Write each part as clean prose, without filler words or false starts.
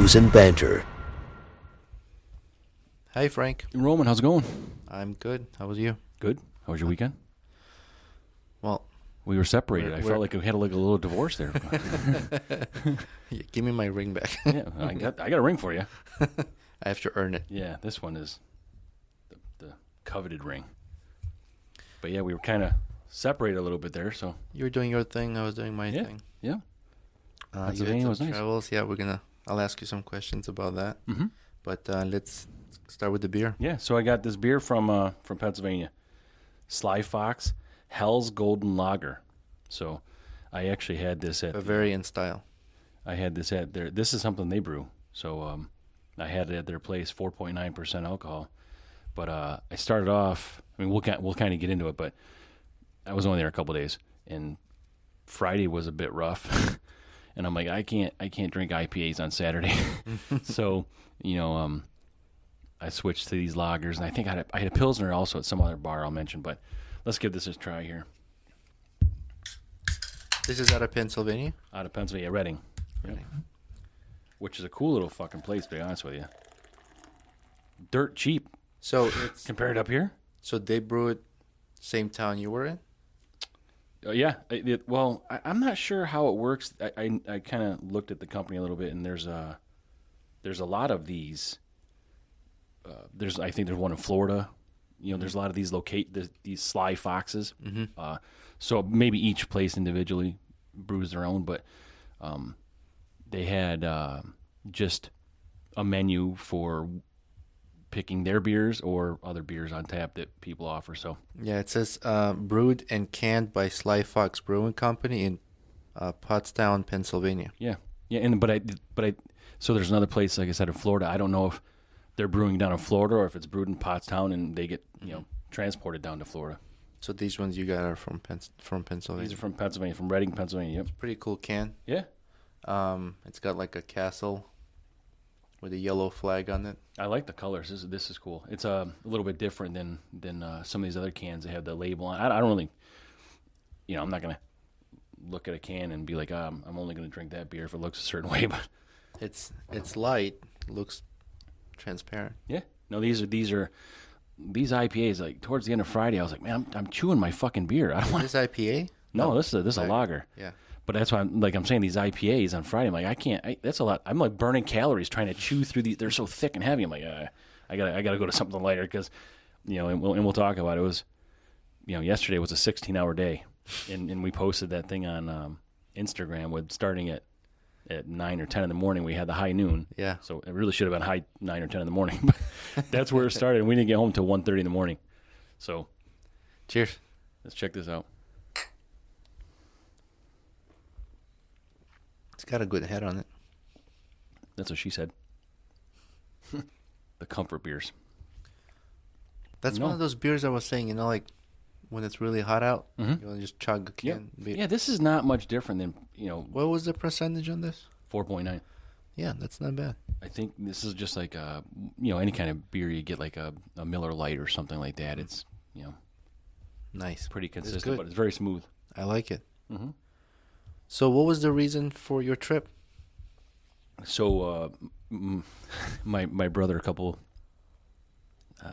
Brews and Banter. Hi, Frank. Roman, how's it going? I'm good. How was you? Good. How was your weekend? Well, we were separated. I felt like we had a little divorce there. give me my ring back. Yeah, I got a ring for you. I have to earn it. Yeah, this one is the coveted ring. But yeah, we were kind of separated a little bit there. So You were doing your thing. I was doing my thing. Yeah. You had Pennsylvania some was nice. travels. Yeah, I'll ask you some questions about that. Mm-hmm. But let's start with the beer. Yeah. So I got this beer from Pennsylvania, Sly Fox Hell's Golden Lager. So I actually had this at Bavarian style. I had this at their. This is something they brew. So I had it at their place, 4.9% alcohol. But I started off. I mean, we'll kind of get into it, but I was only there a couple of days, and Friday was a bit rough. And I'm like, I can't drink IPAs on Saturday. So I switched to these lagers, and I think I had a Pilsner also at some other bar I'll mention. But let's give this a try here. This is out of Pennsylvania? Out of Pennsylvania, Reading. Yep. Which is a cool little fucking place, to be honest with you. Dirt cheap. So it's compared up here? So they brew it same town you were in? Yeah. I'm not sure how it works. I kind of looked at the company a little bit, and there's a lot of these. I think there's one in Florida. There's a lot of these these Sly Foxes. Mm-hmm. So maybe each place individually brews their own, but they had just a menu for picking their beers or other beers on tap that people offer. So yeah, it says brewed and canned by Sly Fox Brewing Company in Pottstown, Pennsylvania. Yeah, so there's another place, like I said, in Florida. I don't know if they're brewing down in Florida or if it's brewed in Pottstown and they get transported down to Florida. So these ones you got are from Pennsylvania. These are from Pennsylvania, from Reading, Pennsylvania. Yep. Pretty cool can. Yeah. It's got like a castle with a yellow flag on it. I like the colors. This is cool. It's a little bit different than some of these other cans. They have the label on. I don't really, I'm not gonna look at a can and be like, I'm only gonna drink that beer if it looks a certain way. But it's light, looks transparent. Yeah. No, these IPAs. Like towards the end of Friday, I was like, man, I'm chewing my fucking beer. I don't want this IPA. No, this is a lager. Yeah. But that's why I'm saying these IPAs on Friday. I'm like, I can't. That's a lot. I'm like burning calories trying to chew through these. They're so thick and heavy. I'm like, I gotta go to something lighter because, and we'll talk about it. It was, yesterday was a 16-hour day, and we posted that thing on Instagram with starting at 9 or 10 in the morning. We had the high noon. Yeah. So it really should have been high 9 or 10 in the morning. But that's where it started. And we didn't get home till 1:30 in the morning. So, cheers. Let's check this out. It's got a good head on it. That's what she said. The comfort beers. That's one of those beers I was saying, like when it's really hot out, you just chug a can. Yep. Yeah, this is not much different than, What was the percentage on this? 4.9. Yeah, that's not bad. I think this is just like, any kind of beer you get, like a Miller Lite or something like that. It's, nice. Pretty consistent, but it's very smooth. I like it. Mm-hmm. So what was the reason for your trip? So my brother,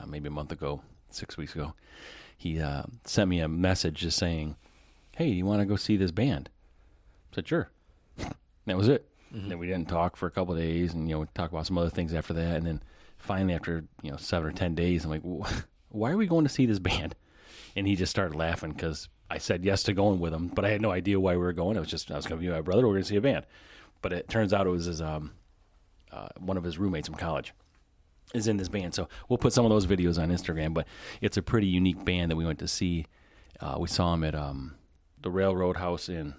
maybe a month ago, 6 weeks ago, he sent me a message just saying, hey, you want to go see this band? I said, sure. That was it. Mm-hmm. And then we didn't talk for a couple of days, and we talked about some other things after that. And then finally, after 7 or 10 days, I'm like, why are we going to see this band? And he just started laughing because I said yes to going with him, but I had no idea why we were going. I was going to be with my brother. We're going to see a band. But it turns out it was his one of his roommates from college is in this band. So we'll put some of those videos on Instagram. But it's a pretty unique band that we went to see. We saw him at the Railroad House in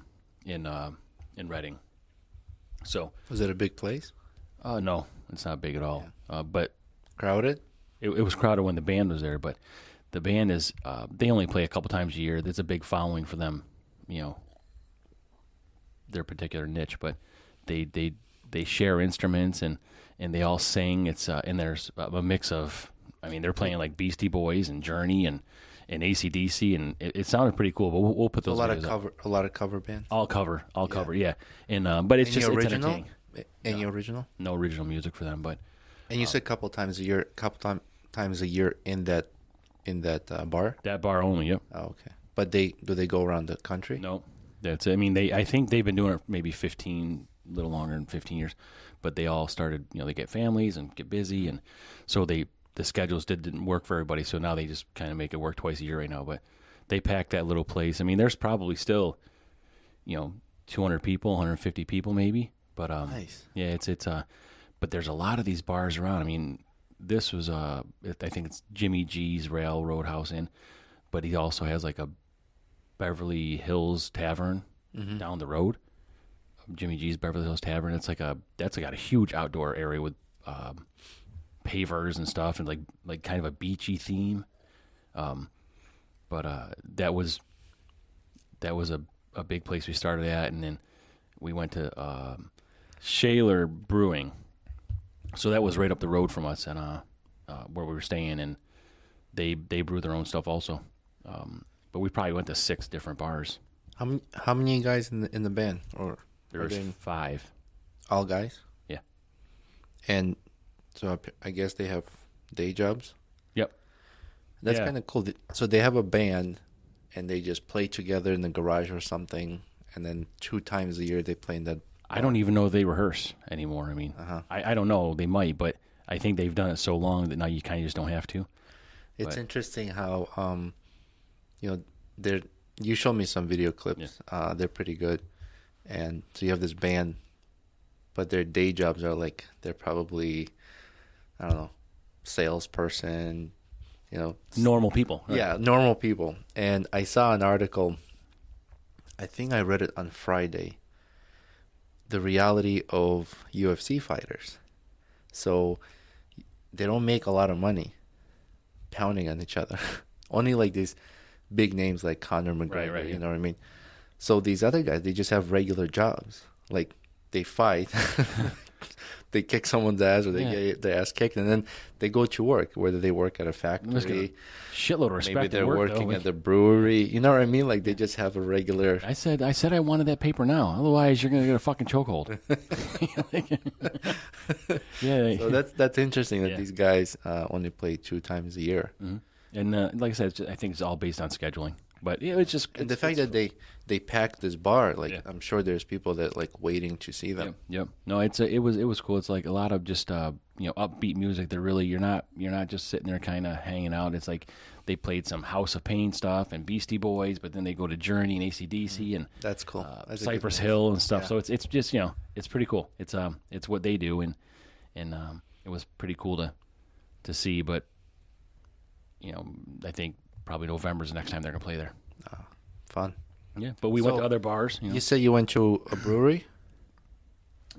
Reading. So was it a big place? No, it's not big at all. Yeah. But crowded. It was crowded when the band was there, but the band is they only play a couple times a year. There's a big following for them, their particular niche. But they share instruments and they all sing. It's and there's a mix of. I mean, they're playing like Beastie Boys and Journey and AC/DC, and it sounded pretty cool. But we'll put those videos up. A lot of cover bands. All cover, yeah. And but it's Any just original? it's entertaining. Any original? No original music for them, but. And you said a couple times a year, times a year in that bar. That bar only, yep. Oh, okay. But do they go around the country? No, that's. I mean, I think they've been doing it maybe 15, a little longer than 15 years, but they all started. They get families and get busy, and so the schedules didn't work for everybody. So now they just kind of make it work twice a year right now. But they pack that little place. I mean, there's probably still, 200 people, 150 people maybe. But nice. Yeah, it's but there's a lot of these bars around. I mean, this was I think it's Jimmy G's Railroad House Inn, but he also has like a Beverly Hills Tavern down the road. Jimmy G's Beverly Hills Tavern. It's that's got a huge outdoor area with pavers and stuff, and like kind of a beachy theme. But that was a big place we started at, and then we went to Shaler Brewing. So that was right up the road from us, and where we were staying, and they brew their own stuff also. But we probably went to 6 different bars. How many guys in the band? Or there's 5. All guys? Yeah. And so I guess they have day jobs. Yep. That's kind of cool. So they have a band, and they just play together in the garage or something, and then 2 times a year they play in that. I don't even know if they rehearse anymore. I mean, I don't know. They might, but I think they've done it so long that now you kind of just don't have to. It's interesting how, you showed me some video clips. Yeah. They're pretty good. And so you have this band, but their day jobs are like, they're probably, I don't know, salesperson, Normal people. Right? Yeah, normal people. And I saw an article, I think I read it on Friday, the reality of UFC fighters. So they don't make a lot of money pounding on each other. Only like these big names like Conor McGregor, right, you know what I mean? So these other guys, they just have regular jobs. Like they fight, they kick someone's ass or they get their ass kicked, and then they go to work, whether they work at a factory. Shitload of respect. Maybe they're working at the brewery. You know what I mean? Like they just have a regular. I said I wanted that paper now. Otherwise, you're gonna get a fucking chokehold. Yeah. So that's interesting that these guys only play 2 times a year. Mm-hmm. And like I said, I think it's all based on scheduling. But it's just and the fact that they packed this bar, I'm sure there's people that like waiting to see them. Yep. No, it was cool. It's like a lot of just upbeat music. They're really you're not just sitting there kind of hanging out. It's like they played some House of Pain stuff and Beastie Boys, but then they go to Journey and AC/DC and that's cool. That's Cypress Hill and stuff. Yeah. So it's just it's pretty cool. It's what they do and it was pretty cool to see. But I think probably November's the next time they're gonna play there. Fun. Yeah, but we went to other bars. You said you went to a brewery?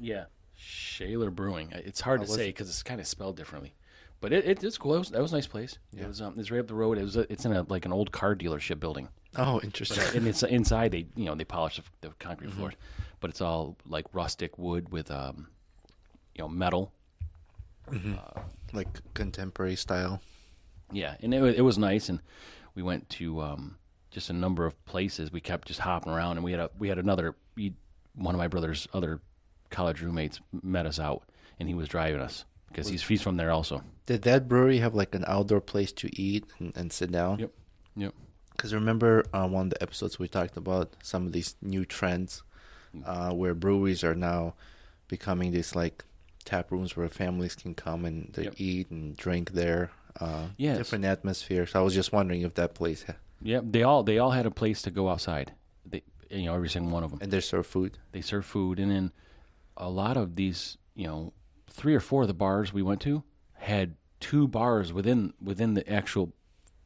Yeah, Shaler Brewing. It's hard to say because it's kind of spelled differently, but it's cool. That was a nice place. Yeah. It's right up the road. It's in an old car dealership building. Oh, interesting. But, and it's inside. They polish the concrete floors, but it's all like rustic wood with metal, like contemporary style. Yeah, and it was nice, and we went to just a number of places. We kept just hopping around, and we had another one of my brother's other college roommates met us out, and he was driving us because he's from there also. Did that brewery have like an outdoor place to eat and sit down? Yep. Because remember one of the episodes we talked about some of these new trends where breweries are now becoming these like tap rooms where families can come and they eat and drink there. Different atmosphere. So I was just wondering if that place. Yeah, they all had a place to go outside. Every single one of them. And they serve food. They serve food, and then a lot of these, 3 or 4 of the bars we went to had 2 bars within the actual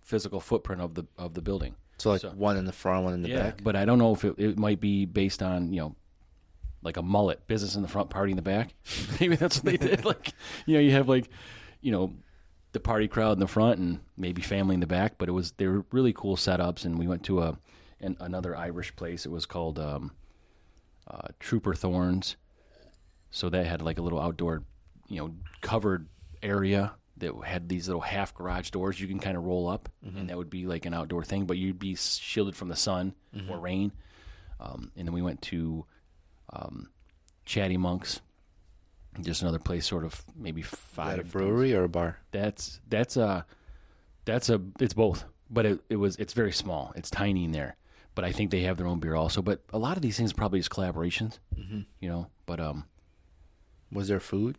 physical footprint of the building. So one in the front, one in the back. But I don't know if it might be based on like a mullet, business in the front, party in the back. Maybe that's what they did. Like you have the party crowd in the front and maybe family in the back, but they were really cool setups. And we went to another Irish place. It was called Trooper Thorns. So that had like a little outdoor, covered area that had these little half garage doors you can kind of roll up, and that would be like an outdoor thing, but you'd be shielded from the sun or rain. And then we went to Chatty Monks, Just another place, sort of maybe Is that five. a brewery or a bar? It's both, but it's very small. It's tiny in there, but I think they have their own beer also. But a lot of these things probably is collaborations, you know. But Was there food?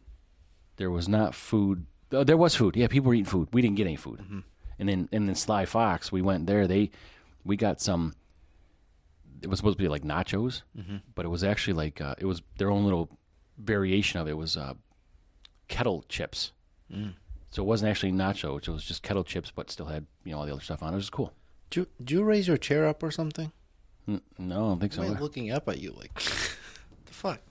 there was not food. There was food. Yeah, people were eating food. We didn't get any food. And then Sly Fox, we went there. We got some. It was supposed to be like nachos, but it was actually like it was their own little variation of it. It was kettle chips. So it wasn't actually nachos. It was just kettle chips, but still had all the other stuff on it. It was cool. Did you raise your chair up or something? No, I don't think so. I'm looking up at you like, the fuck?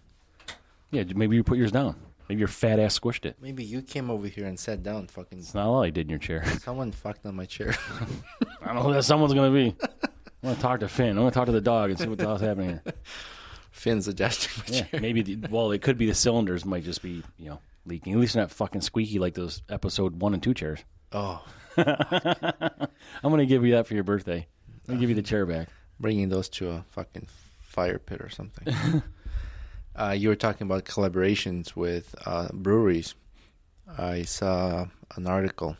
Yeah, maybe you put yours down. Maybe your fat ass squished it. Maybe you came over here and sat down. Fucking. It's not all I did in your chair. Someone fucked on my chair. I don't know who that someone's going to be. I want to talk to Finn. I want to talk to the dog and see what the hell's happening here. Finn's adjusting my chair. Maybe, it could be the cylinders might just be, leaking. At least not fucking squeaky like those episode 1 and 2 chairs. Oh. I'm going to give you that for your birthday. I'm going to give you the chair back. Bringing those to a fucking fire pit or something. You were talking about collaborations with breweries. I saw an article.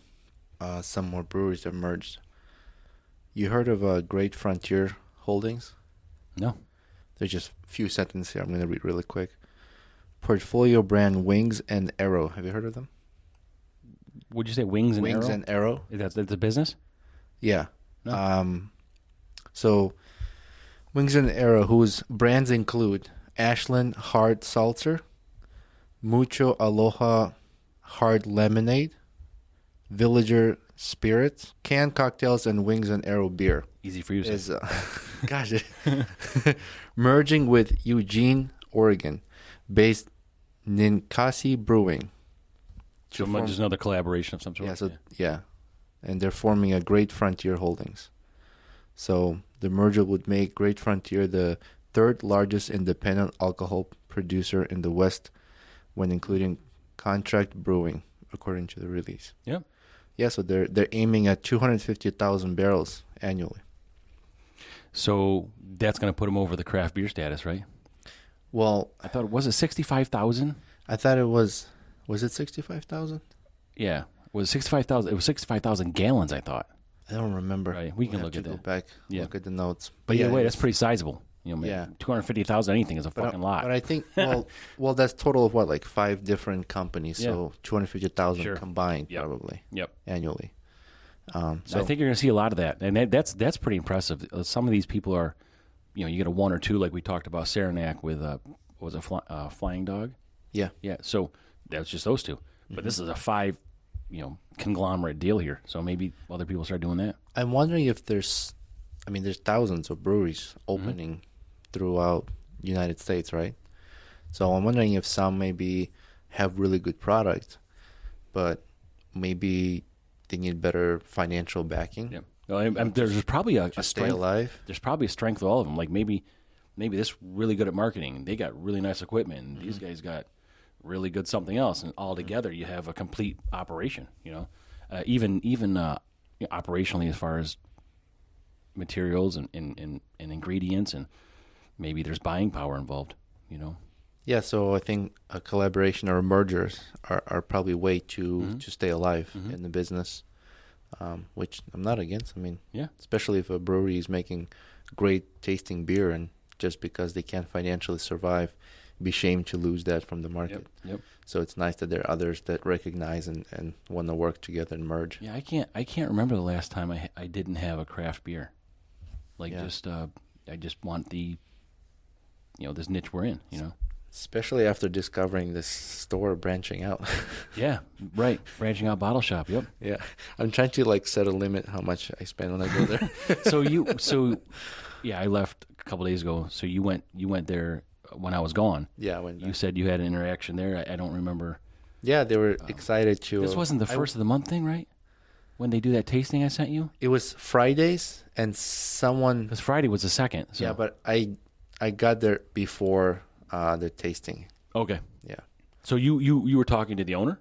Some more breweries have merged. You heard of Great Frontier Holdings? No. There's just a few sentences here. I'm going to read really quick. Portfolio brand Wings and Arrow. Have you heard of them? Would you say Wings and Arrow? Wings and Arrow. That's a business? Yeah. No. So Wings and Arrow, whose brands include Ashland Hard Seltzer, Mucho Aloha Hard Lemonade, Villager Spirits, canned cocktails, and Wings and Arrow beer. Easy for you to say. Gosh, merging with Eugene, Oregon, based Ninkasi Brewing. So just another collaboration of some sort. Yeah, and they're forming a Great Frontier Holdings. So the merger would make Great Frontier the third largest independent alcohol producer in the West, when including contract brewing, according to the release. Yeah. Yeah, so they're aiming at 250,000 barrels annually. So that's going to put them over the craft beer status, right? Well, I thought, was it 65,000? I thought it was it 65,000? Yeah. Was 65,000? It was 65,000 gallons, I thought. I don't remember. Right. We can look at Go that. back, look at the notes. But yeah, wait, that's pretty sizable. Yeah. 250,000 anything is a fucking lot. But I think, well, that's total of what, like 5 different companies. Yeah. So 250,000 combined, Yep. probably. Yep. Annually. So I think you're going to see a lot of that, and that's pretty impressive. Some of these people are, you get a 1 or 2, like we talked about Saranac with what was it, Flying Dog? Yeah. Yeah. So that's just those 2, but this is a 5, conglomerate deal here. So maybe other people start doing that. I'm wondering if there's thousands of breweries opening throughout the United States, right? So I'm wondering if some maybe have really good products, but maybe they need better financial backing. Yeah. Well, there's probably a Stay strength. alive. There's probably a strength of all of them. Like maybe this really good at marketing, and they got really nice equipment, and these guys got really good something else, and all together you have a complete operation. Even operationally as far as materials and ingredients, and maybe there's buying power involved. Yeah, so I think a collaboration or mergers are probably a way to stay alive in the business, which I'm not against. Especially if a brewery is making great tasting beer, and just because they can't financially survive, be shamed to lose that from the market. Yep. So it's nice that there are others that recognize and want to work together and merge. Yeah, I can't remember the last time I didn't have a craft beer. I just want the this niche we're in. Especially after discovering this store branching out. Yeah, right. Branching out bottle shop. Yep. Yeah, I'm trying to set a limit how much I spend when I go there. I left a couple days ago. So you went there when I was gone. Yeah, when you said you had an interaction there. I don't remember. Yeah, they were excited to. This wasn't the first of the month thing, right? When they do that tasting I sent you. It was Fridays, and someone. Because Friday was the second. So. Yeah, but I got there before the tasting. Okay. Yeah. So you were talking to the owner?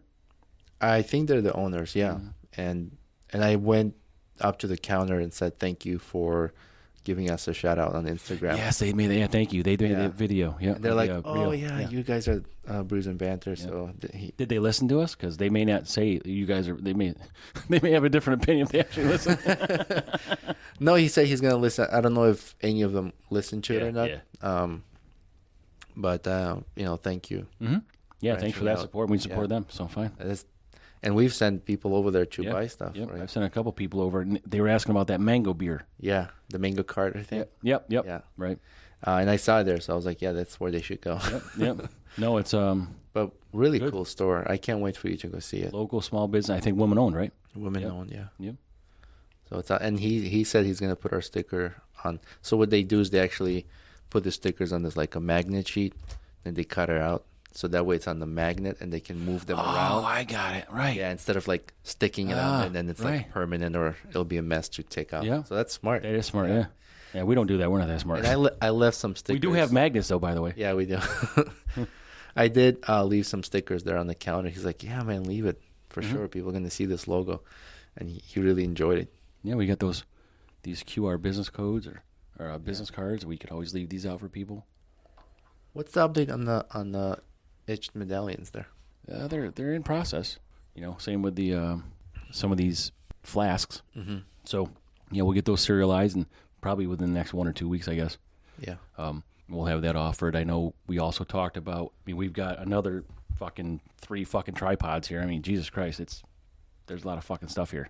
I think they're the owners, yeah. And I went up to the counter and said thank you for giving us a shout out on Instagram. Yes, they made it. Yeah, thank you. They made a video. Yeah, And they're like, reel. you guys are Brews and Banter. Yeah. So did they listen to us? Because they may not say you guys are. They may have a different opinion if they actually listen. No, he said he's gonna listen. I don't know if any of them listen to it or not. Yeah. But thank you. Mm-hmm. Yeah, for thanks for reaching that out. support. We support them, so fine. And we've sent people over there to buy stuff. Yep. Right? I've sent a couple people over, and they were asking about that mango beer. Yeah, the mango cart, I think. Yep. Yeah. Right. And I saw it there, so I was like, yeah, that's where they should go. Yep. No, it's But really good. cool store. I can't wait for you to go see it. Local small business. I think woman owned, right? Women owned, yeah. Yep. So it's and he said he's gonna put our sticker on. So what they do is they actually put the stickers on this like a magnet sheet, and they cut it out. So that way it's on the magnet and they can move them around. Oh, I got it. Right. Yeah, instead of like sticking it on and then it's like permanent or it'll be a mess to take out. Yeah. So that's smart. That is smart, yeah. Yeah, we don't do that. We're not that smart. And I left some stickers. We do have magnets, though, by the way. Yeah, we do. I did leave some stickers there on the counter. He's like, yeah, man, leave it for sure. People are going to see this logo. And he really enjoyed it. Yeah, we got these QR business codes or business cards. We could always leave these out for people. What's the update on the etched medallions there? They're in process. Same with the some of these flasks. Mm-hmm. So we'll get those serialized and probably within the next 1 or 2 weeks, I guess. Yeah. We'll have that offered. I know we also talked about. We've got another fucking 3 fucking tripods here. I mean, Jesus Christ, there's a lot of fucking stuff here.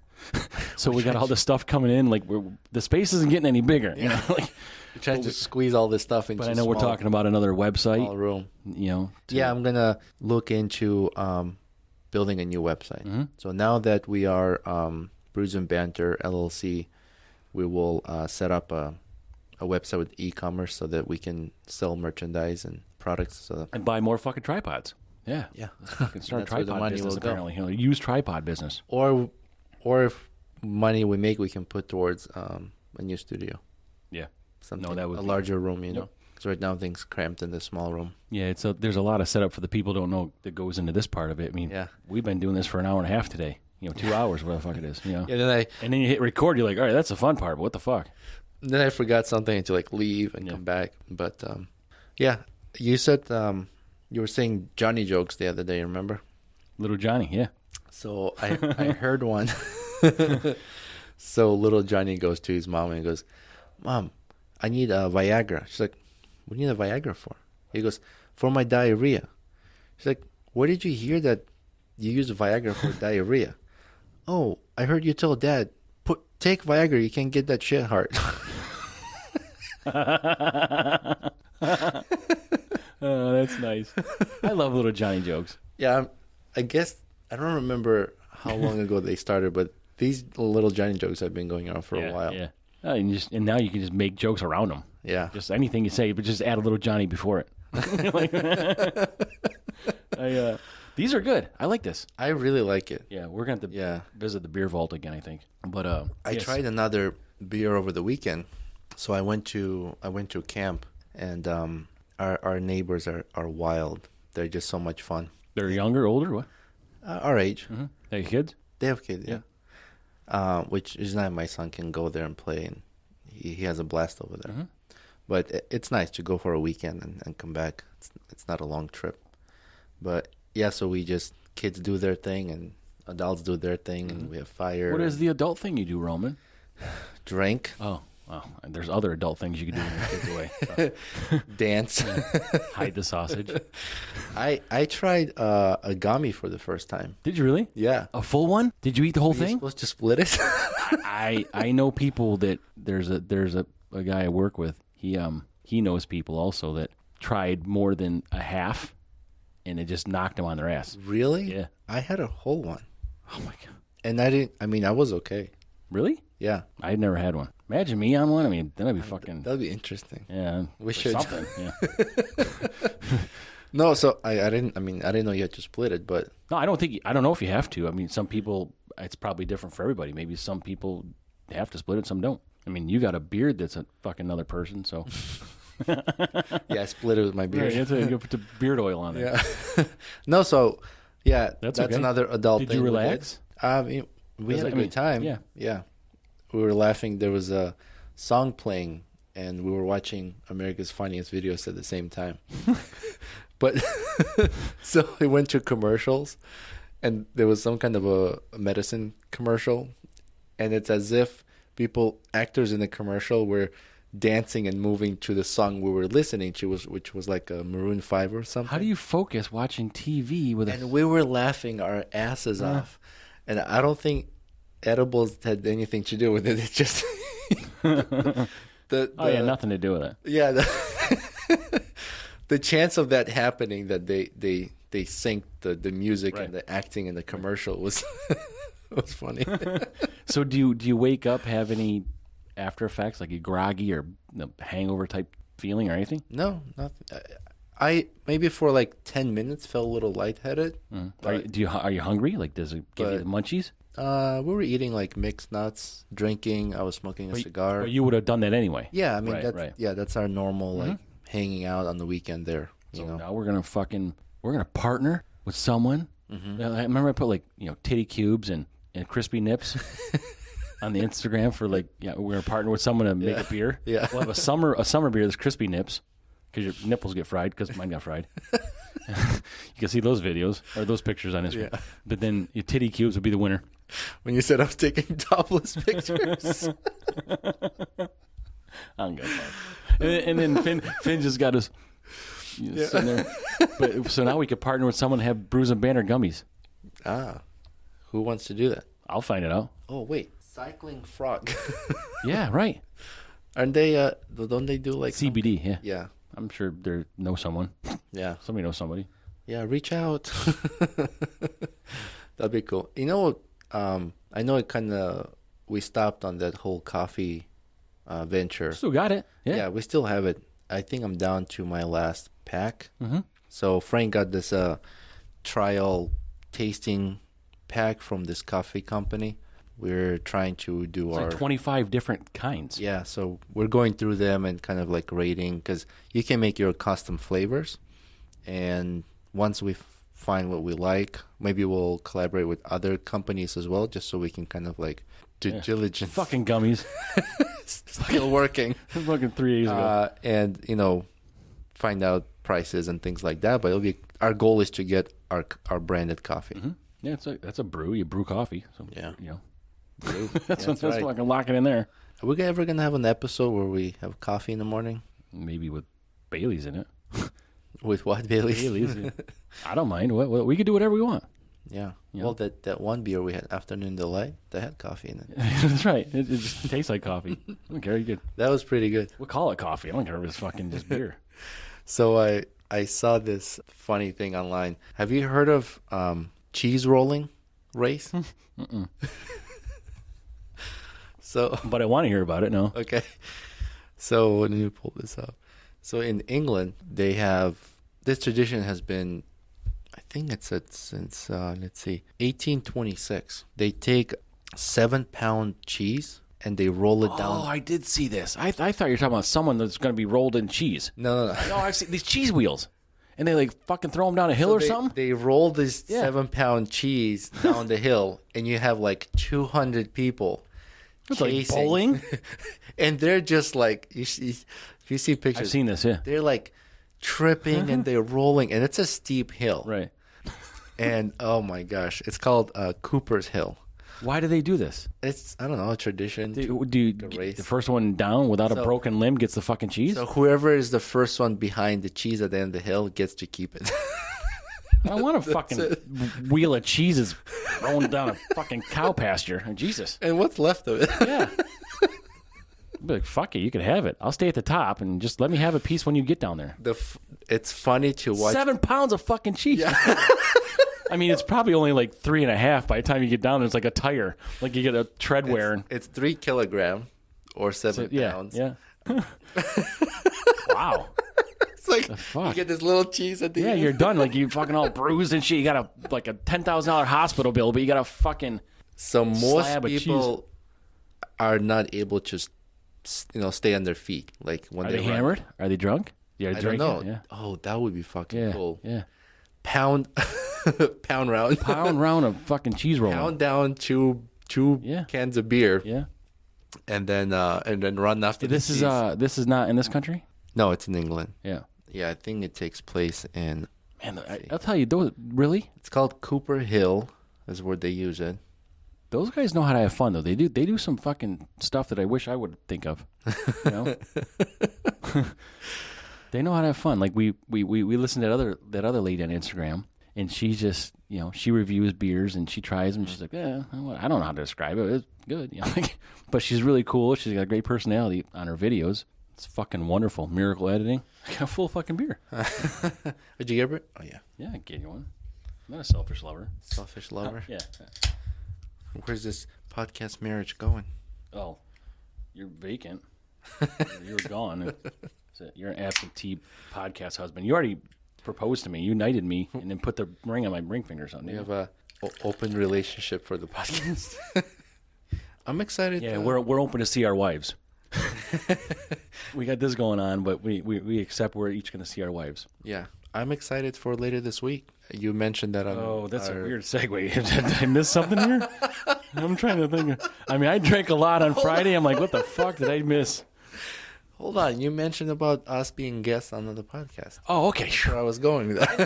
So we got all this stuff coming in. Like the space isn't getting any bigger. Yeah. We're trying to squeeze all this stuff into. But I know we're talking about another website. Small room. Yeah, I'm gonna look into building a new website. Mm-hmm. So now that we are Brews and Banter LLC, we will set up a website with e-commerce so that we can sell merchandise and products. And buy more fucking tripods. Yeah. Let's fucking start a That's where the tripod money business, will go. apparently. Use tripod business. Or if money we make, we can put towards a new studio. Yeah. Something, No, that would a be- larger room, Yep. Because right now things cramped in the small room. Yeah, there's a lot of setup for the people who don't know that goes into this part of it. I mean, we've been doing this for an hour and a half today. 2 hours, whatever the fuck it is. Yeah, And then you hit record, you're like, all right, that's the fun part, but what the fuck? then I forgot something to like leave and come back. But you said you were saying Johnny jokes the other day. Remember? Little Johnny, yeah. So I heard one. So little Johnny goes to his mom and goes, "Mom, I need a Viagra." She's like, "What do you need a Viagra for?" He goes, "For my diarrhea." She's like, "Where did you hear that you use Viagra for diarrhea?" "Oh, I heard you tell Dad, take Viagra, you can't get that shit hard." Oh, that's nice. I love little Johnny jokes. Yeah, I guess I don't remember how long ago they started, but these little Johnny jokes have been going on for a while. Yeah. And now you can just make jokes around them. Yeah. Just anything you say, but just add a little Johnny before it. These are good. I like this. I really like it. Yeah, we're going to visit the beer vault again, I think. But I tried another beer over the weekend. So I went to camp, and our neighbors are wild. They're just so much fun. They're younger, older, what? Our age. Mm-hmm. They have kids? They have kids, yeah. Which is nice. My son can go there and play, and he has a blast over there. Mm-hmm. But it's nice to go for a weekend and come back. It's not a long trip. But yeah, so kids do their thing and adults do their thing, and we have fire. What is the adult thing you do, Roman? Drink. Oh, wow. And there's other adult things you can do when your kids away. So. Dance. Hide the sausage. I tried a gummy for the first time. Did you really? Yeah. A full one? Did you eat the whole Are you thing? supposed to split it? I know people that there's a guy I work with. He knows people also that tried more than a half, and it just knocked them on their ass. Really? Yeah. I had a whole one. Oh my god. And I was okay. Really? Yeah. I'd never had one. Imagine me on one. I mean, that'd be fucking. That'd be interesting. Yeah. We or should. something. Yeah. No, so I didn't know you had to split it, but No, I don't know if you have to. I mean, some people, it's probably different for everybody. Maybe some people have to split it, some don't. I mean, you got a beard that's a fucking another person, so. yeah, I split it with my beard. Right, you put the beard oil on it. Yeah. No, so yeah, that's okay. another adult Did thing. you relax? We had a good time. Yeah. Yeah. We were laughing. There was a song playing and we were watching America's Funniest Videos at the same time. But so we went to commercials, and there was some kind of a medicine commercial, and it's as if actors in the commercial were dancing and moving to the song we were listening to, which was like a Maroon 5 or something. How do you focus watching TV with And we were laughing our asses off. And I don't think edibles had anything to do with it. It's just nothing to do with it. Yeah, the chance of that happening, that they synced the music and the acting in the commercial was was funny. So do you wake up, have any after effects, like a groggy or hangover type feeling or anything? No, nothing. I maybe for like 10 minutes felt a little lightheaded. Are you hungry? Like, does it give you the munchies? We were eating like mixed nuts, drinking. I was smoking a cigar. But you would have done that anyway. Yeah, I mean that's our normal like hanging out on the weekend there. So now we're gonna partner with someone. I remember I put like titty cubes and crispy nips on the Instagram for like we're gonna partner with someone to make a beer. Yeah, we'll have a summer beer that's crispy nips because your nipples get fried because mine got fried. You can see those videos or those pictures on Instagram. Yeah. But then your titty cubes would be the winner. When you said I was taking topless pictures. I'm good. And then Finn just got us sitting there. So now we could partner with someone to have Brews and Banter gummies. Who wants to do that? I'll find it out. Oh wait, cycling frog. Yeah, right. Aren't they? Don't they do like CBD? Yeah. Yeah. I'm sure they know someone. Yeah. Somebody knows somebody. Yeah, reach out. That'd be cool. I know it kind of, we stopped on that whole coffee venture. Still got it. Yeah, we still have it. I think I'm down to my last pack. So Frank got this trial tasting pack from this coffee company. We're trying to do like 25 different kinds. Yeah, so we're going through them and kind of like rating, because you can make your custom flavors. And once we find what we like, maybe we'll collaborate with other companies as well, just so we can kind of like do diligence. Fucking gummies. Still working. Fucking 3 days ago. And, find out prices and things like that. But our goal is to get our branded coffee. Yeah, that's a brew. You brew coffee. So, brew. That's right. Fucking lock it in there. Are we ever going to have an episode where we have coffee in the morning? Maybe with Bailey's in it. With what, Bailey's? Yeah. I don't mind. We could do whatever we want. Yeah. Well, that one beer we had, Afternoon Delight, that had coffee in it. That's right. It just tastes like coffee. I don't care. You could. That was pretty good. We'll call it coffee. I don't care if it's fucking just beer. So I saw this funny thing online. Have you heard of cheese rolling race? But I want to hear about it. No. Okay. So let me pull this up. So in England, they have this tradition has been, I think it's since 1826. They take 7-pound cheese and they roll it down. Oh, I did see this. I thought you were talking about someone that's going to be rolled in cheese. No. No, I've seen these cheese wheels. And they like fucking throw them down a hill or something? They roll this 7-pound cheese down the hill, and you have like 200 people it's chasing. Like bowling? And they're just like, if you see pictures. I've seen this, yeah. They're like tripping and they're rolling, and it's a steep hill. Right. And oh my gosh, it's called Cooper's Hill. Why do they do this? It's, I don't know, a tradition. The first one down without a broken limb gets the fucking cheese? So whoever is the first one behind the cheese at the end of the hill gets to keep it. I don't want a fucking wheel of cheeses rolling down a fucking cow pasture. Jesus. And what's left of it? Yeah. I'd be like, fuck it, you can have it. I'll stay at the top and just let me have a piece when you get down there. It's funny to watch. 7 pounds of fucking cheese. Yeah. I mean, it's probably only like 3.5 by the time you get down there. It's like a tire. Like you get a tread wear. It's 3 kilograms or 7 pounds. Yeah. Wow. It's like you get this little cheese at the end. Yeah, you're done. Like you fucking all bruised and shit. You got a $10,000 hospital bill, but you got a fucking So most people are not able to, stay on their feet. Like when are they hammered? Are they drunk? Yeah, I don't know. Yeah. Oh, that would be fucking cool. Yeah. Pound round of fucking cheese roll. Pound down two cans of beer. Yeah. and then run after This the is cheese. this is not in this country. No, it's in England. Yeah. Yeah, I think it takes place in. Man, I'll tell you, those really. It's called Cooper Hill, is where they use it. Those guys know how to have fun, though. They do some fucking stuff that I wish I would think of. You know, they know how to have fun. Like we listened to that other lady on Instagram, and she just she reviews beers and she tries them. She's like, I don't know how to describe it. It's good, but she's really cool. She's got a great personality on her videos. It's fucking wonderful. Miracle editing. I got a full fucking beer. Did you get it? Oh yeah. Yeah, I gave you one. I'm not a selfish lover. Selfish lover. Yeah. Where's this podcast marriage going? Oh, you're vacant. You're gone. You're an absentee podcast husband. You already proposed to me. You knighted me and then put the ring on my ring finger or something. We have a open relationship for the podcast. I'm excited. Yeah, we're open to see our wives. We got this going on, but we accept we're each going to see our wives. Yeah, I'm excited for later this week. You mentioned that. That's a weird segue. Did I miss something here? I'm trying to think. I drank a lot on Friday. I'm like, what the fuck did I miss? Hold on. You mentioned about us being guests on the podcast. Oh, okay. That's where I was going with that.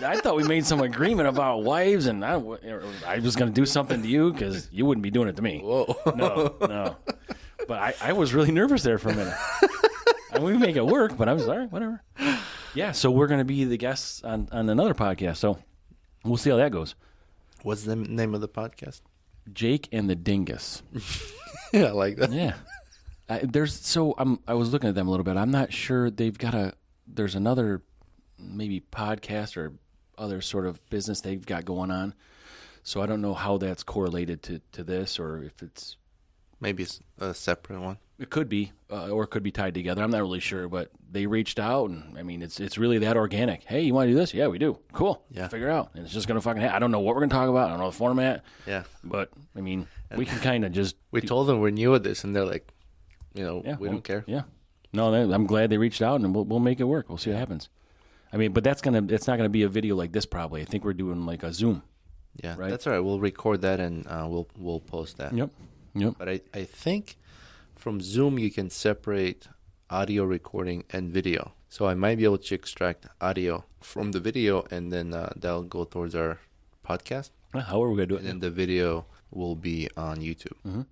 I thought we made some agreement about wives, and I was going to do something to you because you wouldn't be doing it to me. Whoa. No. But I was really nervous there for a minute. We make it work, but I was all right, whatever. Yeah, so we're going to be the guests on another podcast, so we'll see how that goes. What's the name of the podcast? Jake and the Dingus. Yeah, I like that. Yeah. I was looking at them a little bit. I'm not sure there's another maybe podcast or other sort of business they've got going on. So I don't know how that's correlated to this, or if it's... Maybe it's a separate one. It could be, or it could be tied together. I'm not really sure, but they reached out, and it's really that organic. Hey, you want to do this? Yeah, we do. Cool. Yeah. Figure it out, and it's just gonna fucking. I don't know what we're gonna talk about. I don't know the format. Yeah. But we can kind of just. We told them we're new at this, and they're like, we don't care. Yeah. No, I'm glad they reached out, and we'll make it work. We'll see what happens. But it's not gonna be a video like this probably. I think we're doing like a Zoom. Yeah, right? That's all right. We'll record that and we'll post that. Yep. But I think from Zoom you can separate audio recording and video. So I might be able to extract audio from the video, and then that'll go towards our podcast. How are we gonna do it? And then the video will be on YouTube. Mm-hmm.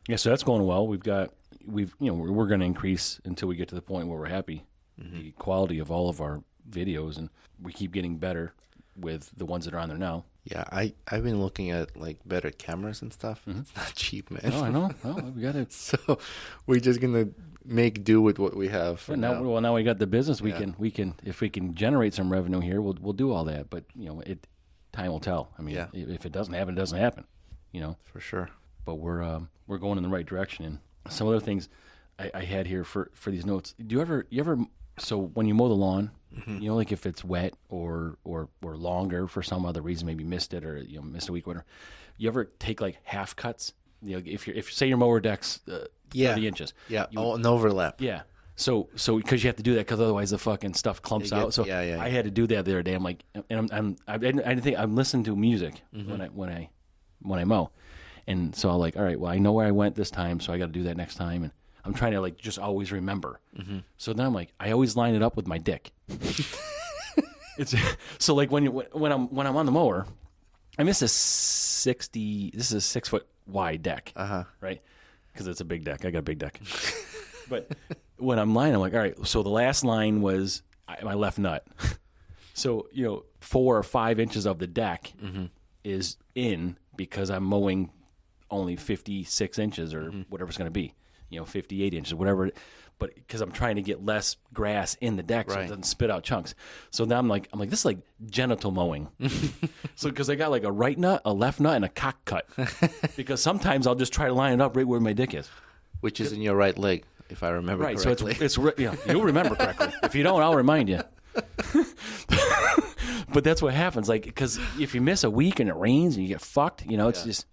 Yeah, so that's going well. We're going to increase until we get to the point where we're happy. Mm-hmm. The quality of all of our videos, and we keep getting better with the ones that are on there now. Yeah, I've been looking at like better cameras and stuff. Mm-hmm. It's not cheap, man. Oh, I know. Well, we got it. So we're just gonna make do with what we have. For now. Well, now we got the business. We can if we can generate some revenue here, we'll do all that. But time will tell. If it doesn't happen, it doesn't happen. For sure. But we're going in the right direction. And some other things I had here for these notes. Do you ever? So when you mow the lawn, mm-hmm. Like if it's wet or longer for some other reason, maybe missed it or missed a week, whatever. You ever take like half cuts? If say your mower deck's 30 inches. Yeah. An overlap. Yeah. So because you have to do that because otherwise the fucking stuff clumps out. So I had to do that the other day. I'm like, and I didn't think I'm listening to music mm-hmm. when I mow, and so I'm like, all right, well I know where I went this time, so I got to do that next time, and I'm trying to like just always remember. Mm-hmm. So then I'm like, I always line it up with my dick. It's so like when I'm on the mower, I miss this is a 6 foot wide deck, right? Because it's a big deck. I got a big deck. But when I'm lining, I'm like, all right. So the last line was my left nut. So 4 or 5 inches of the deck mm-hmm. is in because I'm mowing only 56 inches or mm-hmm. whatever it's going to be. 58 inches, whatever. But because I'm trying to get less grass in the deck so it doesn't spit out chunks. So now I'm like, this is like genital mowing. So because I got like a right nut, a left nut, and a cock cut. Because sometimes I'll just try to line it up right where my dick is. Which is in your right leg, if I remember correctly. So you'll remember correctly. If you don't, I'll remind you. But that's what happens. Like, because if you miss a week and it rains and you get fucked, it's just.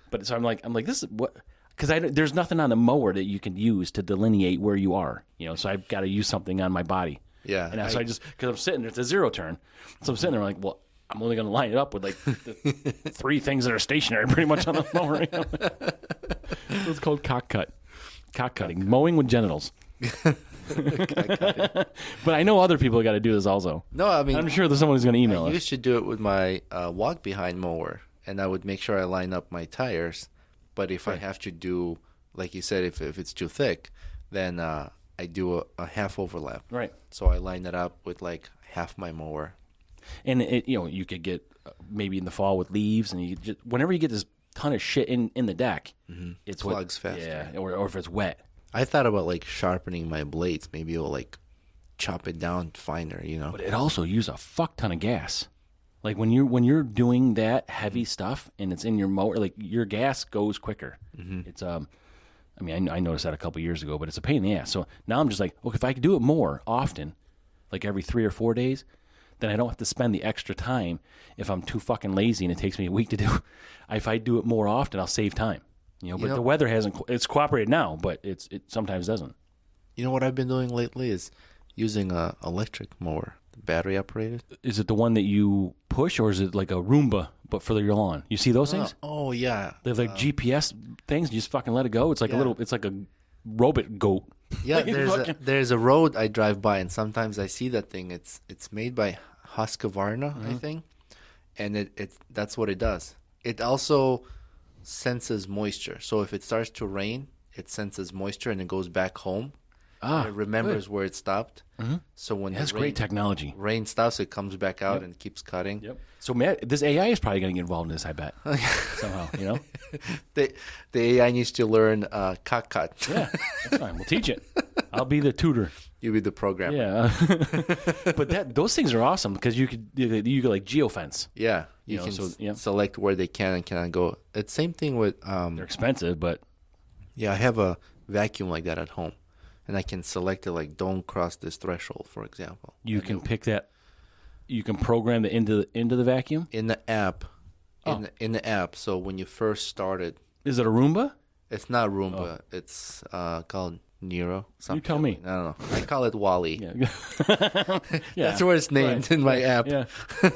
But so I'm like, this is what. Because there's nothing on the mower that you can use to delineate where you are, so I've got to use something on my body. Yeah. And so because I'm sitting there, it's a zero turn. So I'm sitting there like, well, I'm only going to line it up with like the 3 things that are stationary pretty much on the mower. It's called cock cutting, mowing with genitals. But I know other people got to do this also. No, I mean, I'm sure there's someone who's going to email I us. used to do it with my walk behind mower, and I would make sure I line up my tires. But if I have to do, like you said, if it's too thick, then I do a half overlap. Right. So I line it up with like half my mower. And you could get maybe in the fall with leaves, and you just, whenever you get this ton of shit in the deck, It plugs faster. Yeah, or if it's wet. I thought about like sharpening my blades. Maybe it'll like chop it down finer, But it also uses a fuck ton of gas. Like when you're doing that heavy stuff and it's in your motor, like your gas goes quicker. It's I mean, I noticed that a couple years ago, but it's a pain in the ass. So now I'm just like, okay, if I could do it more often, like every 3 or 4 days, then I don't have to spend the extra time if I'm too fucking lazy and it takes me a week to do. If I do it more often, I'll save time. But the weather it's cooperated now, but it sometimes doesn't. You know what I've been doing lately is using a electric mower, battery operated. Is it the one that you push, or is it like a Roomba but for your lawn? You see those things? Oh yeah, They have like GPS things. You just fucking let it go. It's like it's like a robot goat. Yeah, there's a road I drive by, and sometimes I see that thing. It's made by Husqvarna, I think, and that's what it does. It also senses moisture. So if it starts to rain, it senses moisture and it goes back home. And it remembers where it stopped. So when That's great technology. Rain stops, it comes back out and keeps cutting. Yep. So this AI is probably going to get involved in this, I bet. Somehow, The AI needs to learn cock cut. Yeah, that's fine. We'll teach it. I'll be the tutor. You'll be the programmer. Yeah. But those things are awesome because you could like geofence. Yeah. You can select where they can and cannot go. It's same thing with... they're expensive, but... Yeah, I have a vacuum like that at home. And I can select it like, don't cross this threshold, for example. You can pick that. You can program it into the vacuum? In the app. In the app. So when you first started... Is it a Roomba? It's not Roomba. It's called Nero. You tell me. I don't know. I call it Wally. Yeah. That's where it's named in my app. Yeah.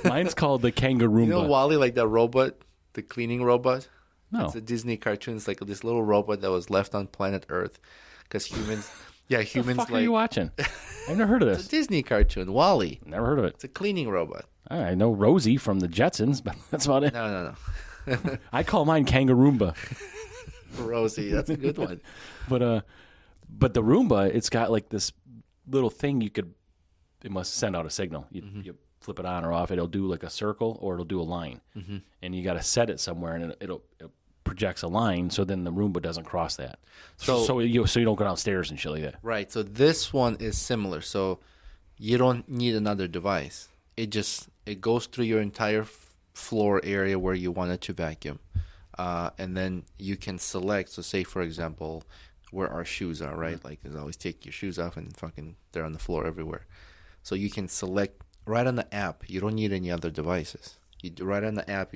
Mine's called the Kangaroomba. You know Wally, like that robot, the cleaning robot? No. It's a Disney cartoon. It's like this little robot that was left on planet Earth because humans... Yeah, humans what the fuck are you watching? I've never heard of this. It's a Disney cartoon, Wally. Never heard of it. It's a cleaning robot. I know Rosie from the Jetsons, but that's about it. No. I call mine Kangaroomba. Rosie, that's a good one. But the Roomba, it's got like this little thing it must send out a signal. You flip it on or off, it'll do like a circle or it'll do a line. And you got to set it somewhere and it projects a line, so then the Roomba doesn't cross that. So you don't go downstairs and shit like that. Right. So this one is similar. So you don't need another device. It goes through your entire floor area where you want it to vacuum, and then you can select. So say for example, where our shoes are, right? Like you always take your shoes off and fucking they're on the floor everywhere. So you can select right on the app. You don't need any other devices. Right on the app,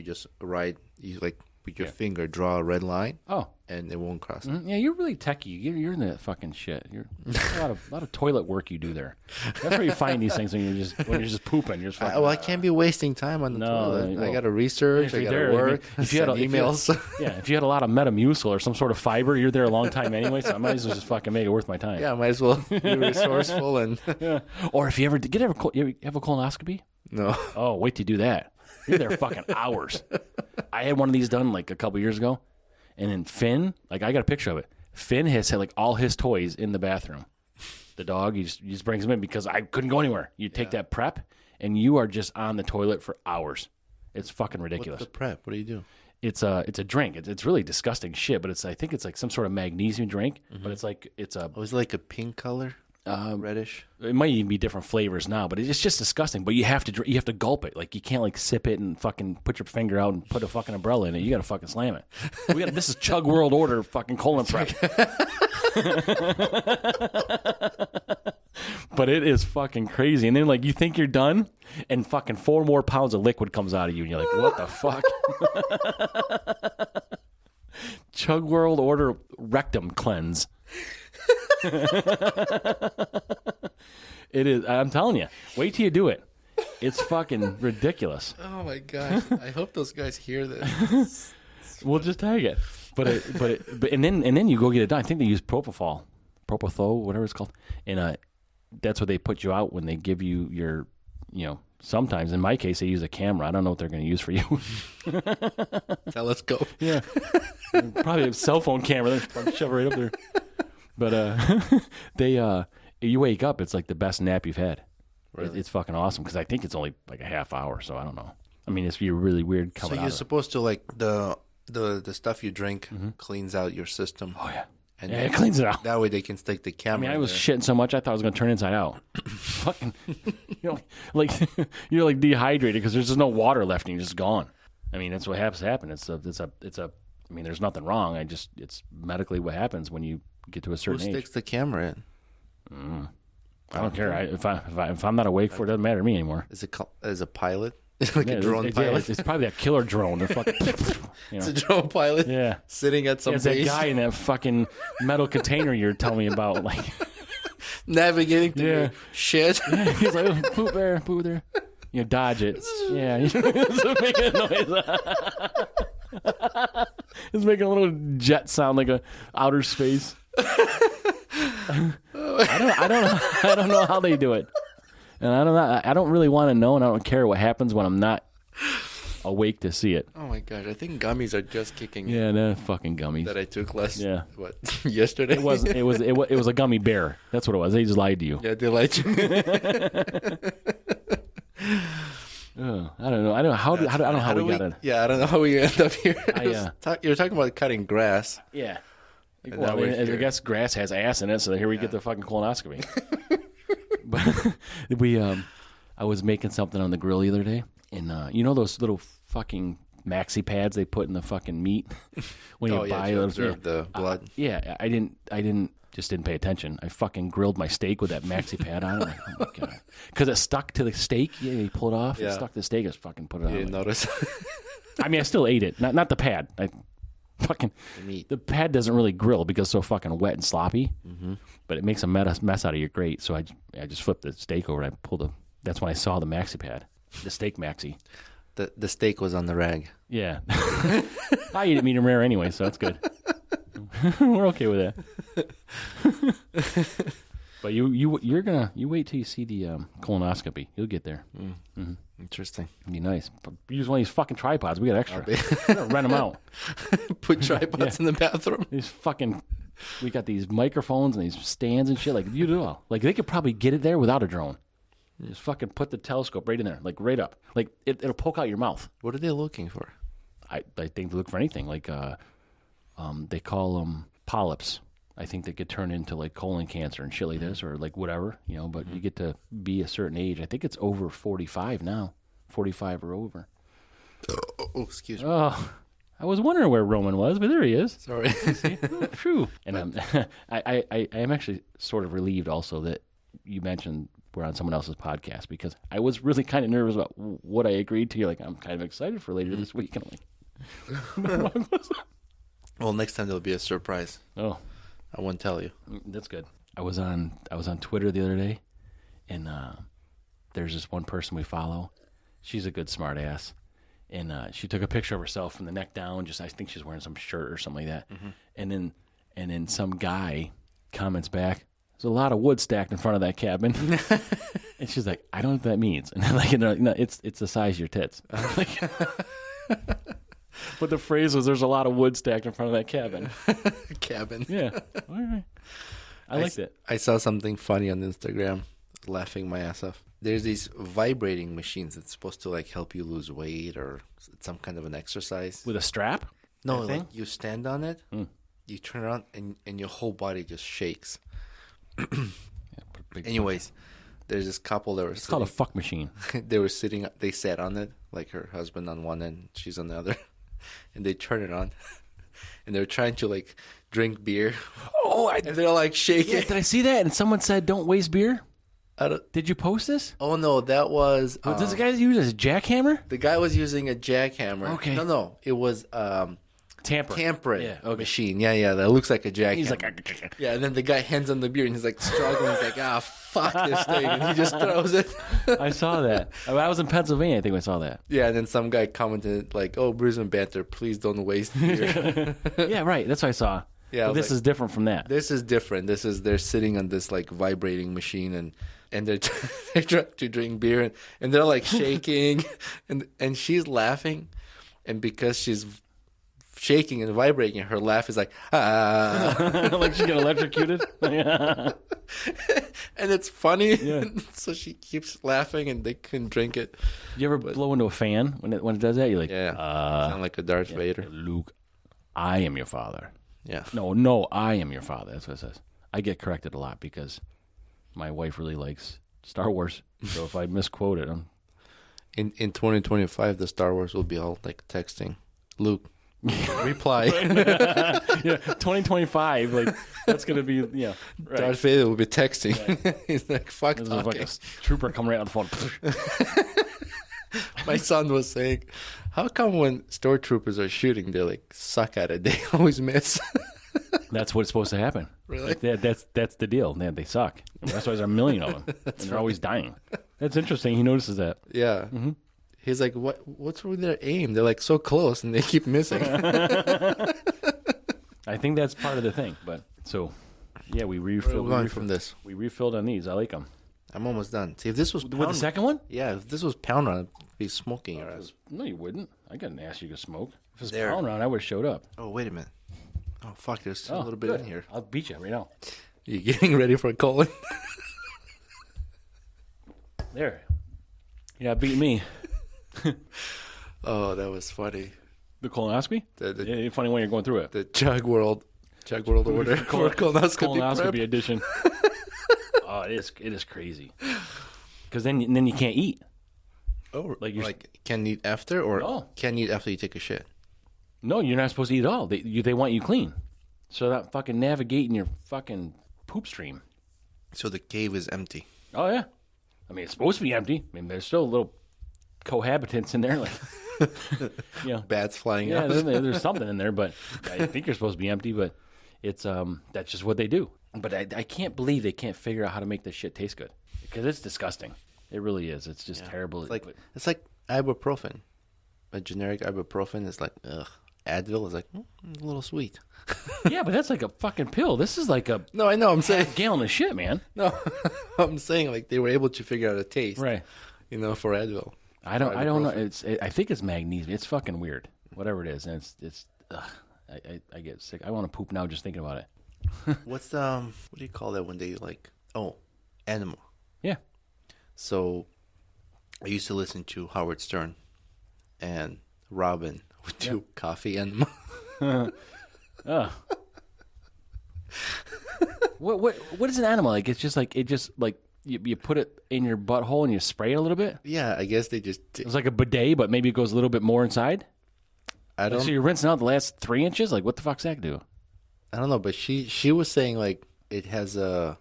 with your finger, draw a red line. Oh, and it won't cross. Yeah, you're really techie. You're in that fucking shit. A lot of toilet work you do there. That's where you find these things when you're just pooping. You're just fucking, I can't be wasting time on the toilet. I got to research. I got to work. If you had emails, if you had a lot of Metamucil or some sort of fiber, you're there a long time anyway. So I might as well just fucking make it worth my time. Yeah, I might as well be resourceful and. Yeah. Or if you ever you have a colonoscopy? No. Oh, wait to do that. You're there fucking hours. I had one of these done like a couple years ago, and then Finn, like I got a picture of it. Finn has had like all his toys in the bathroom. The dog, he just brings them in because I couldn't go anywhere. You take that prep, and you are just on the toilet for hours. It's fucking ridiculous. What's the prep? What do you do? It's a drink. It's really disgusting shit, but I think it's like some sort of magnesium drink. But it's like it's like a pink color. Reddish. It might even be different flavors now, but it's just disgusting. But you have to gulp it. Like you can't like sip it and fucking put your finger out and put a fucking umbrella in it. You got to fucking slam it. This is Chug World Order fucking colon prep. But it is fucking crazy. And then like you think you're done, and fucking 4 more pounds of liquid comes out of you, and you're like, what the fuck? Chug World Order rectum cleanse. It is. I'm telling you. Wait till you do it. It's fucking ridiculous. Oh my gosh! I hope those guys hear this. We'll just tag it. but and then you go get it done. I think they use propofol, whatever it's called, and that's what they put you out when they give you your, sometimes in my case they use a camera. I don't know what they're going to use for you. Telescope. Yeah, probably a cell phone camera. They shove it right up there. But you wake up, it's like the best nap you've had. Really? It's fucking awesome because I think it's only like a half hour, so I don't know. I mean, it's really weird coming out. So you're supposed to like the stuff you drink cleans out your system. Oh yeah. And it cleans it out. That way they can stick the camera. I mean, I was there. shitting so much I thought I was going to turn inside out. Fucking, like you're like dehydrated because there's just no water left and you're just gone. I mean, that's what happen. It's a. I mean, there's nothing wrong. It's medically what happens when you get to a certain age. Who sticks the camera in? I don't care. If I'm not awake for it, doesn't matter to me anymore. Is it as a pilot? Like a drone pilot? It's probably that killer drone. Fucking, It's a drone pilot. Yeah, sitting at some it's base. that guy in that fucking metal container you're telling me about, like navigating through shit. Yeah, he's like, oh, poop there. Dodge it. Yeah, it's making a noise. It's making a little jet sound like a outer space. I don't know how they do it, and I don't really want to know, and I don't care what happens when I'm not awake to see it. Oh my gosh, I think gummies are just kicking. Yeah, the fucking gummies that I took yesterday. yesterday. It was a gummy bear. That's what it was. They just lied to you. Yeah, they lied to you. I don't know. I don't know how we got it. Yeah, I don't know how we end up here. You were talking about cutting grass. Yeah. Well, I guess grass has ass in it, so here we get the fucking colonoscopy. But I was making something on the grill the other day, and those little fucking maxi pads they put in the fucking meat when you buy to those. Observe the blood. I didn't pay attention. I fucking grilled my steak with that maxi pad on it. Like, oh my god, because it stuck to the steak. Yeah, you pull it off. Yeah. It stuck to the steak. I just fucking put it on. You didn't notice. I mean, I still ate it. Not the pad. The pad doesn't really grill because it's so fucking wet and sloppy. Mm-hmm. But it makes a mess out of your grate. So I just flipped the steak over and I pulled that's when I saw the maxi pad, the steak maxi. The steak was on the rag. Yeah. I eat it medium rare anyway, so that's good. We're okay with that. But you wait till you see the colonoscopy. You'll get there. Mm-hmm. Interesting. It'd be nice. But use one of these fucking tripods. We got extra. We're gonna rent them out. Put tripods in the bathroom. We got these microphones and these stands and shit. Like you do all. Like they could probably get it there without a drone. Just fucking put the telescope right in there, like right up. Like it'll poke out your mouth. What are they looking for? I think they look for anything. Like they call them polyps. I think they could turn into like colon cancer and shit like this, or like whatever, but you get to be a certain age. I think it's over 45 now, 45 or over. Oh, excuse me. Oh, I was wondering where Roman was, but there he is. Sorry. True. And I am actually sort of relieved also that you mentioned we're on someone else's podcast, because I was really kind of nervous about what I agreed to. You're like, I'm kind of excited for later this week. And I'm like, well, next time there'll be a surprise. Oh. I won't tell you. That's good. I was on Twitter the other day, and there's this one person we follow. She's a good smart ass, and she took a picture of herself from the neck down. I think she's wearing some shirt or something like that. Mm-hmm. And then some guy comments back, "There's a lot of wood stacked in front of that cabin." And she's like, "I don't know what that means." And I'm like, "No, it's the size of your tits." But the phrase was, "There's a lot of wood stacked in front of that cabin." Cabin. Yeah. All right. I liked it. I saw something funny on Instagram, laughing my ass off. There's these vibrating machines that's supposed to like help you lose weight or some kind of an exercise. With a strap? No, like you stand on it, you turn it on, and your whole body just shakes. Anyways, there's this couple that were It's called a fuck machine. They sat on it, like her husband on one end, she's on the other. And they turn it on, and they're trying to like drink beer. And they're like shaking. Yeah, did I see that? And someone said, "Don't waste beer." Did you post this? Oh no, that was. Does the guy use a jackhammer? The guy was using a jackhammer. Okay. No, it was Tampering machine. Yeah, that looks like a jackhammer. He's like, yeah, and then the guy hands on the beer, and he's like struggling. He's like, fuck this thing, and he just throws it. I saw that. I was in Pennsylvania. I think I saw that. Yeah, and then some guy commented like, "Oh, Brews and Banter, please don't waste beer." Yeah, right. That's what I saw. Yeah, but this is different from that. This is different. They're sitting on this like vibrating machine, and they're they're trying to drink beer, and they're like shaking, and she's laughing, and because she's shaking and vibrating, her laugh is like like she got electrocuted. And it's funny. Yeah. So she keeps laughing, and they couldn't drink it. You ever blow into a fan when it does that? You're like, sound like a Darth Vader. Luke, I am your father. Yeah. No, I am your father. That's what it says. I get corrected a lot because my wife really likes Star Wars. So if I misquote it, In 2025, the Star Wars will be all like texting, Luke, reply. yeah, 2025, like that's gonna be right. Darth Vader will be texting. Yeah. He's like, fuck There's talking. like a trooper coming right on the phone. My son was saying, how come when stormtroopers are shooting, they like suck at it? They always miss. That's what's supposed to happen. Really? Like, that's the deal. They suck. That's why there's a million of them, and they're always dying. That's interesting. He notices that. Yeah. Mm-hmm. He's like, what's with their aim? They're like so close, and they keep missing. I think that's part of the thing. But so, yeah, we refilled. Where are we going from this? We refilled on these. I like them. I'm almost done. See, if this was With the second one? yeah, if this was pound round, I'd be smoking your ass. No, you wouldn't. I couldn't ask you to smoke. If it's There. pound round, I would have showed up. Oh, wait a minute. Oh, fuck, there's still a little bit good. in here. I'll beat you right now. You getting ready for a colon? There. You're not beating me. Oh, that was funny. The colonoscopy? The Funny when you're going through it. the Chug World order for colonoscopy prep. edition. Oh, it is crazy. Because then you can't eat. Oh, Like you're- like can eat after, or No. can eat after you take a shit? No, you're not supposed to eat at all. They want you clean. So that fucking navigating your fucking poop stream. So the cave is empty. Oh, yeah. I mean, it's supposed to be empty. I mean, there's still little cohabitants in there. Like, Bats flying yeah, out. there's something in there, but I think you're supposed to be empty, but it's that's just what they do. But I can't believe they can't figure out how to make this shit taste good. Because it's disgusting. It really is. It's just terrible. It's like ibuprofen. A generic ibuprofen is like, ugh. Advil is like, a little sweet. Yeah, but that's like a fucking pill. This is like a No, I know. I'm saying gallon of shit, man. no. I'm saying like they were able to figure out a taste, Right. For Advil. I don't know. I think it's magnesium. It's fucking weird. Whatever it is, and it's. Ugh, I get sick. I want to poop now just thinking about it. What's what do you call that when they like? Oh, animal. Yeah. So, I used to listen to Howard Stern, and Robin would do coffee enema. What is an animal like? It's just like you put it in your butthole and you spray it a little bit. Yeah, I guess they just. It's like a bidet, but maybe it goes a little bit more inside. I don't. So you're rinsing out the last 3 inches. Like what the fuck's that do? I don't know, but she was saying like it has an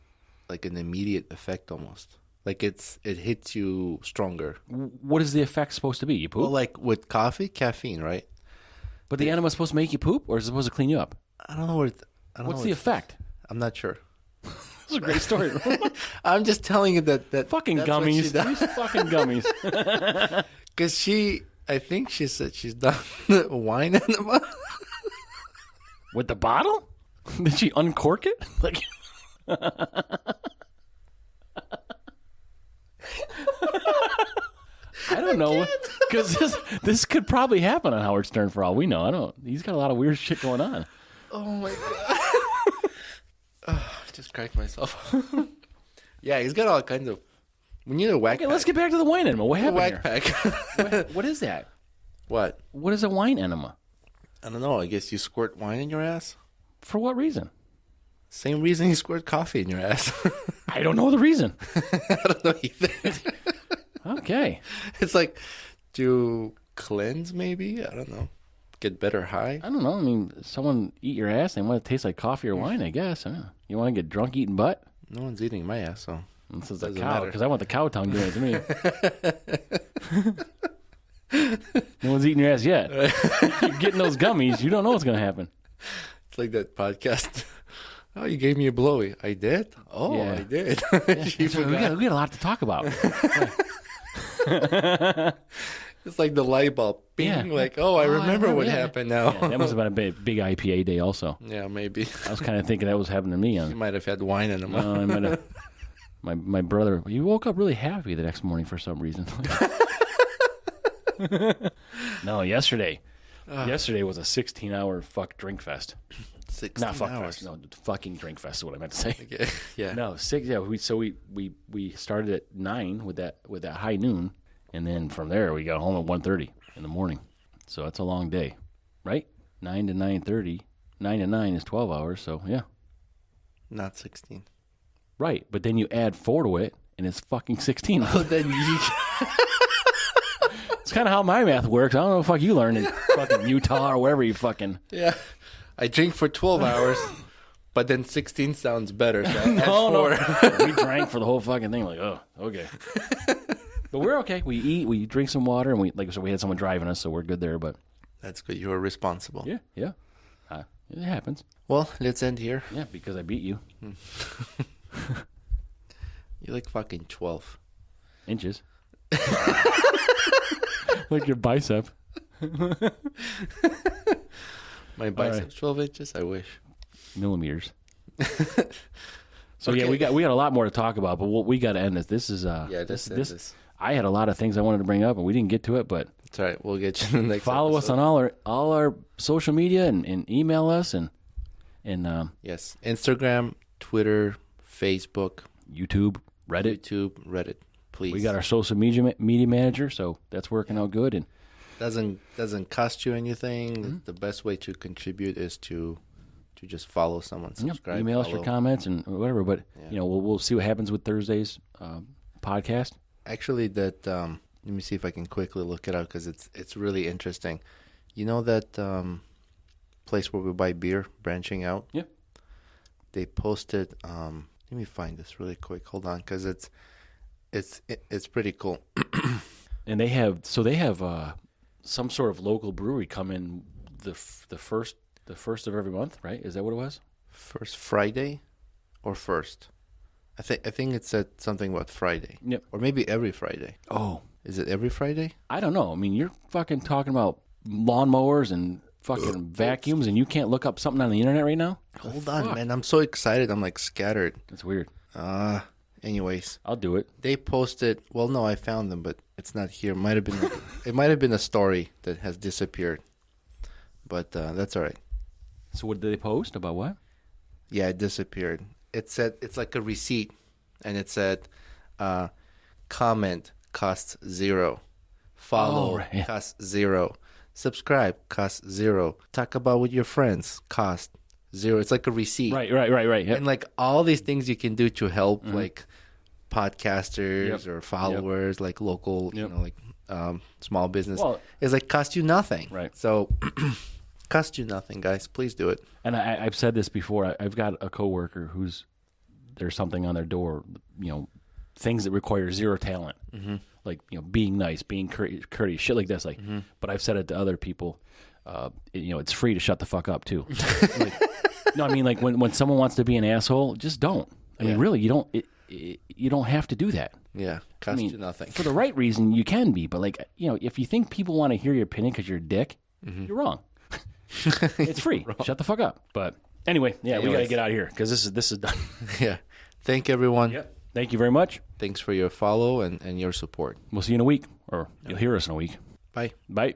immediate effect almost. Like it hits you stronger. What is the effect supposed to be? You poop? Well, like with coffee, caffeine, right? But the animal's supposed to make you poop, or is it supposed to clean you up? I don't know where. What's the effect? I'm not sure. That's a great story. I'm just telling you that Fucking that's what she gummies. does. These fucking gummies. Because I think she said she's done wine enema. With the bottle? Did she uncork it? Like, I don't know, because this could probably happen on Howard Stern for all we know. I don't. He's got a lot of weird shit going on. Oh my god! I just cracked myself. Yeah, he's got all kinds of. We need a whack. Okay, pack. let's get back to the wine enema. What happened Whack here? pack. What is that? What? What is a wine enema? I don't know. I guess you squirt wine in your ass. For what reason? Same reason you squirt coffee in your ass. I don't know the reason. I don't know either. Okay. It's like to cleanse, maybe. I don't know. Get better high. I don't know. I mean, someone eat your ass, they want it to taste like coffee or wine, I guess. I don't know. You want to get drunk eating butt? No one's eating my ass, so This is a doesn't cow, matter. because I want the cow tongue doing it to me. No one's eating your ass yet. You're getting those gummies. You don't know what's going to happen. It's like that podcast Oh, you gave me a blowy. I did? Oh, Yeah. I did. She So we forgot. got a lot to talk about. It's like the light bulb. Bing, Yeah. like, I remember what yeah. happened now. Yeah, that must have been a big IPA day also. Yeah, maybe. I was kind of thinking that was happening to me. You might have had wine in him. I might have. My brother, he woke up really happy the next morning for some reason. No, yesterday. Yesterday was a 16-hour drink fest. 16 Not fuck hours. fest. No, fucking drink fest is what I meant to say. Okay. Yeah. No, 6. Yeah, we started at 9 with that high noon, and then from there we got home at 1:30 in the morning. So that's a long day, right? 9 to 9:30. 9 to 9 is 12 hours. So yeah, Not 16. right. But then you add 4 to it, and it's fucking 16. Oh, then you... It's kind of how my math works. I don't know what the fuck you learned in fucking Utah or wherever you fucking. Yeah. I drink for 12 hours, but then 16 sounds better. So I add No. 4. We drank for the whole fucking thing. Like, oh, okay. But we're okay. We eat, we drink some water, and we had someone driving us, so we're good there. But That's good. You were responsible. yeah. It happens. Well, let's end here. Yeah, because I beat you. You're like fucking 12. Inches. Like your bicep. My biceps 12 inches? I wish. Millimeters. So yeah, Okay. we got a lot more to talk about, but we got to end this. This is this. I had a lot of things I wanted to bring up, and we didn't get to it, but It's all right. We'll get you in the next follow us episode. on all our social media and email us and Yes. Instagram, Twitter, Facebook, YouTube, Reddit. Reddit. Please. We got our social media manager, so that's working out good. And doesn't cost you anything. The best way to contribute is to just follow someone, subscribe, email us your follow. comments and whatever. But Yeah. we'll see what happens with Thursday's podcast. Actually, that let me see if I can quickly look it up because it's really interesting. You know that place where we buy beer, Branching Out? Yeah. They posted. Let me find this really quick. Hold on, because it's pretty cool. And they have some sort of local brewery come in the first of every month, right? Is that what it was? First Friday, or first? I think it said something about Friday. Yep. Or maybe every Friday. Oh, Is it every Friday? I don't know. I mean, you're fucking talking about lawnmowers and fucking vacuums, and you can't look up something on the internet right now? Hold on, man. I'm so excited. I'm like scattered. That's weird. Anyways, I'll do it. they posted. Well, no, I found them, but it's not here. It might have been a story that has disappeared. But that's all right. So what did they post about what? Yeah, it disappeared. It said it's like a receipt, and it said, comment costs 0, follow right. costs 0, subscribe costs 0, talk about with your friends cost 0. It's like a receipt, Right. Yep. and like all these things you can do to help like podcasters Yep. or followers, like local, Yep. like small business. Well- it's like cost you nothing, Right. So cost you nothing, guys. Please do it. And I've said this before. I've got a coworker there's something on their door, things that require zero talent, like being nice, being courteous, shit like this. Like, but I've said it to other people. It's free to shut the fuck up too. No, I mean like when someone wants to be an asshole, just don't. I mean, really, you don't. You don't have to do that. Yeah, cost you nothing. For the right reason, you can be. But like, if you think people want to hear your opinion because you're a dick, you're wrong. It's free. Shut the fuck up. But anyway, we got to Anyways. get out of here because this is done. Yeah. Thank everyone. Yep. Thank you very much. Thanks for your follow and your support. We'll see you in a week, or you'll hear us in a week. Bye. Bye.